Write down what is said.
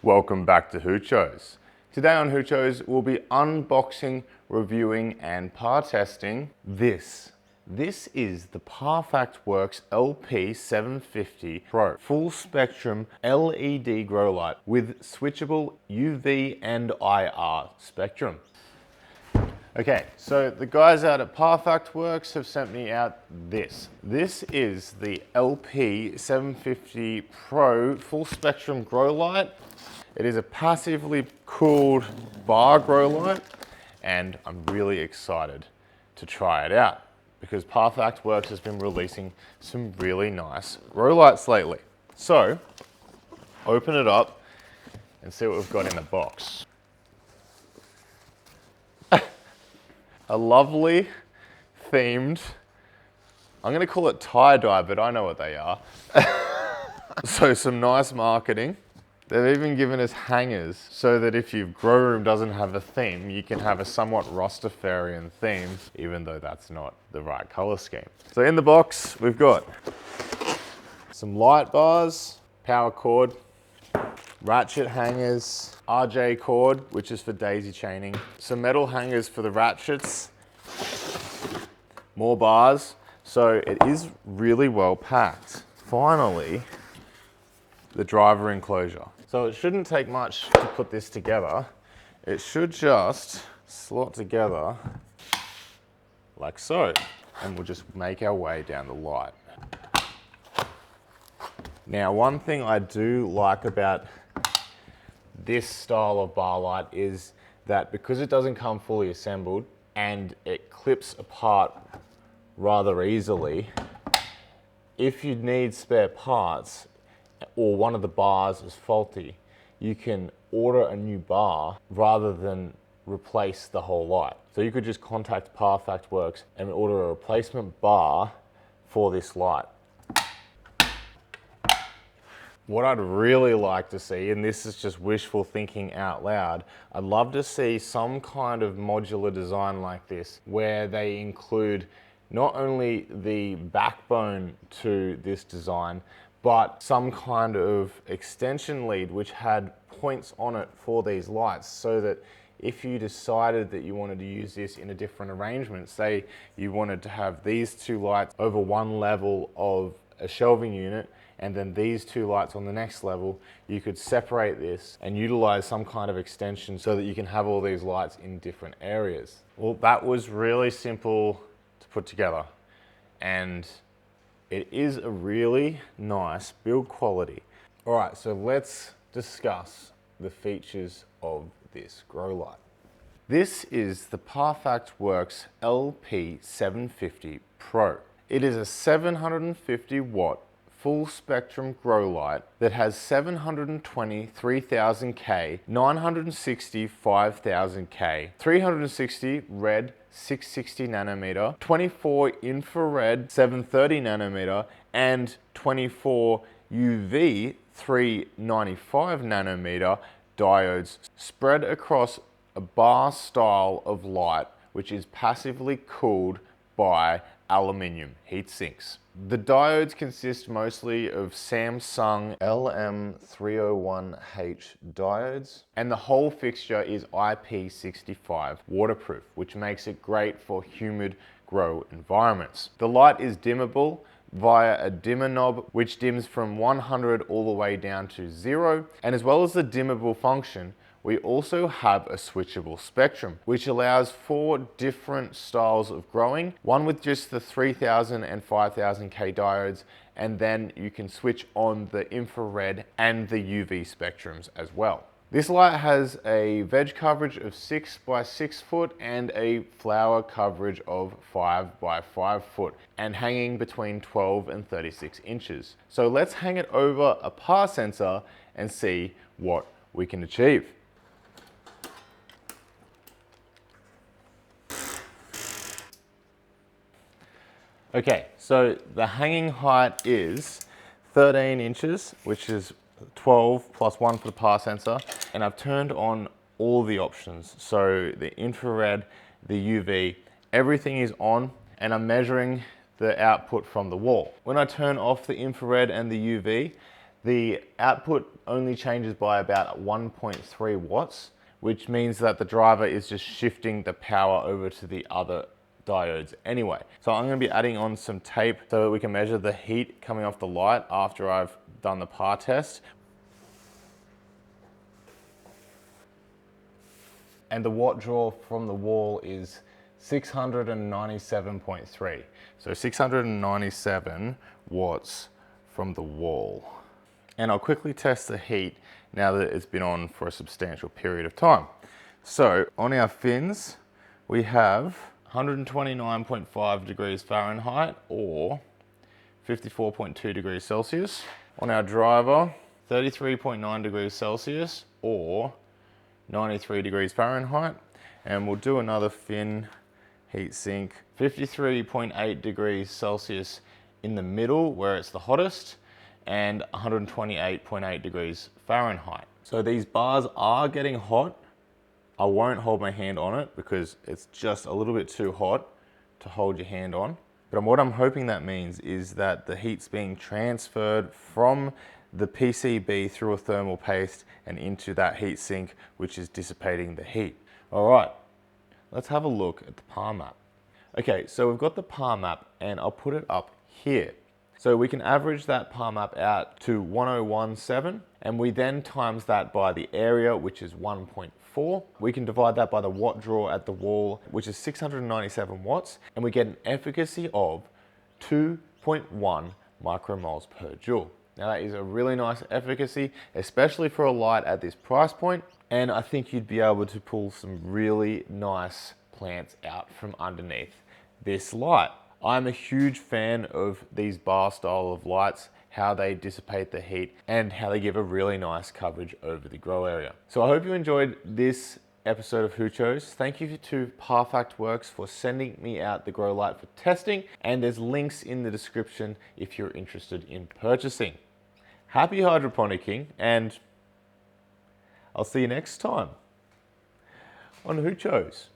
Welcome back to Hoochos. Today on Hoochos, we'll be unboxing, reviewing, and par testing this. This is the Parfactworks LP750PRO Full Spectrum LED Grow Light with switchable UV and IR spectrum. Okay, so the guys out at Parfactworks have sent me out this. This is the LP750PRO Full Spectrum Grow Light. It is a passively cooled bar grow light, and I'm really excited to try it out because Parfactworks has been releasing some really nice grow lights lately. So, open it up and see what we've got in the box. A lovely themed, I'm gonna call it tie-dye, but I know what they are. So some nice marketing. They've even given us hangers so that if your grow room doesn't have a theme, you can have a somewhat Rastafarian theme, even though that's not the right color scheme. So in the box, we've got some light bars, power cord, ratchet hangers, RJ cord, which is for daisy chaining, some metal hangers for the ratchets, more bars. So it is really well packed. Finally, the driver enclosure. So it shouldn't take much to put this together. It should just slot together like so. And we'll just make our way down the light. Now, one thing I do like about this style of bar light is that because it doesn't come fully assembled and it clips apart rather easily, if you need spare parts or one of the bars is faulty, you can order a new bar rather than replace the whole light. So you could just contact Parfactworks and order a replacement bar for this light. What I'd really like to see, and this is just wishful thinking out loud, I'd love to see some kind of modular design like this where they include not only the backbone to this design, but some kind of extension lead which had points on it for these lights, so that if you decided that you wanted to use this in a different arrangement, say you wanted to have these two lights over one level of a shelving unit and then these two lights on the next level, you could separate this and utilize some kind of extension so that you can have all these lights in different areas. Well, that was really simple to put together, and it is a really nice build quality. All right, so let's discuss the features of this grow light. This is the Parfactworks LP750PRO. It is a 750 watt full spectrum grow light that has 720 3000K, 960 5000K, 360 red 660 nanometer, 24 infrared 730 nanometer, and 24 UV 395 nanometer diodes spread across a bar style of light, which is passively cooled by aluminium heat sinks. The diodes consist mostly of Samsung LM301H diodes, and the whole fixture is IP65 waterproof, which makes it great for humid grow environments. The light is dimmable via a dimmer knob, which dims from 100 all the way down to 0, and as well as the dimmable function, we also have a switchable spectrum, which allows 4 different styles of growing, one with just the 3000 and 5000K diodes, and then you can switch on the infrared and the UV spectrums as well. This light has a veg coverage of 6 by 6 foot and a flower coverage of 5 by 5 foot, and hanging between 12 and 36 inches. So let's hang it over a par sensor and see what we can achieve. Okay, so the hanging height is 13 inches, which is 12 plus 1 for the par sensor, and I've turned on all the options. So the infrared, the UV, everything is on, and I'm measuring the output from the wall. When I turn off the infrared and the UV, The output only changes by about 1.3 watts, which means that the driver is just shifting the power over to the other diodes anyway. So I'm going to be adding on some tape so that we can measure the heat coming off the light after I've done the par test. And the watt draw from the wall is 697.3. So 697 watts from the wall. And I'll quickly test the heat now that it's been on for a substantial period of time. So on our fins, we have 129.5 degrees Fahrenheit or 54.2 degrees Celsius. On our driver, 33.9 degrees Celsius or 93 degrees Fahrenheit. And we'll do another fin heat sink, 53.8 degrees Celsius in the middle where it's the hottest, and 128.8 degrees Fahrenheit. So these bars are getting hot. I won't hold my hand on it because it's just a little bit too hot to hold your hand on. But what I'm hoping that means is that the heat's being transferred from the PCB through a thermal paste and into that heat sink, which is dissipating the heat. All right, let's have a look at the par map. Okay, so we've got the par map and I'll put it up here. So we can average that par map out to 1017 and we then times that by the area, which is 1.4. We can divide that by the watt draw at the wall, which is 697 watts, and we get an efficacy of 2.1 micromoles per joule. Now that is a really nice efficacy, especially for a light at this price point. And I think you'd be able to pull some really nice plants out from underneath this light. I'm a huge fan of these bar style of lights, how they dissipate the heat and how they give a really nice coverage over the grow area. So I hope you enjoyed this episode of Hoochos. Thank you to Parfactworks for sending me out the grow light for testing, and there's links in the description if you're interested in purchasing. Happy hydroponicking, and I'll see you next time on Hoochos.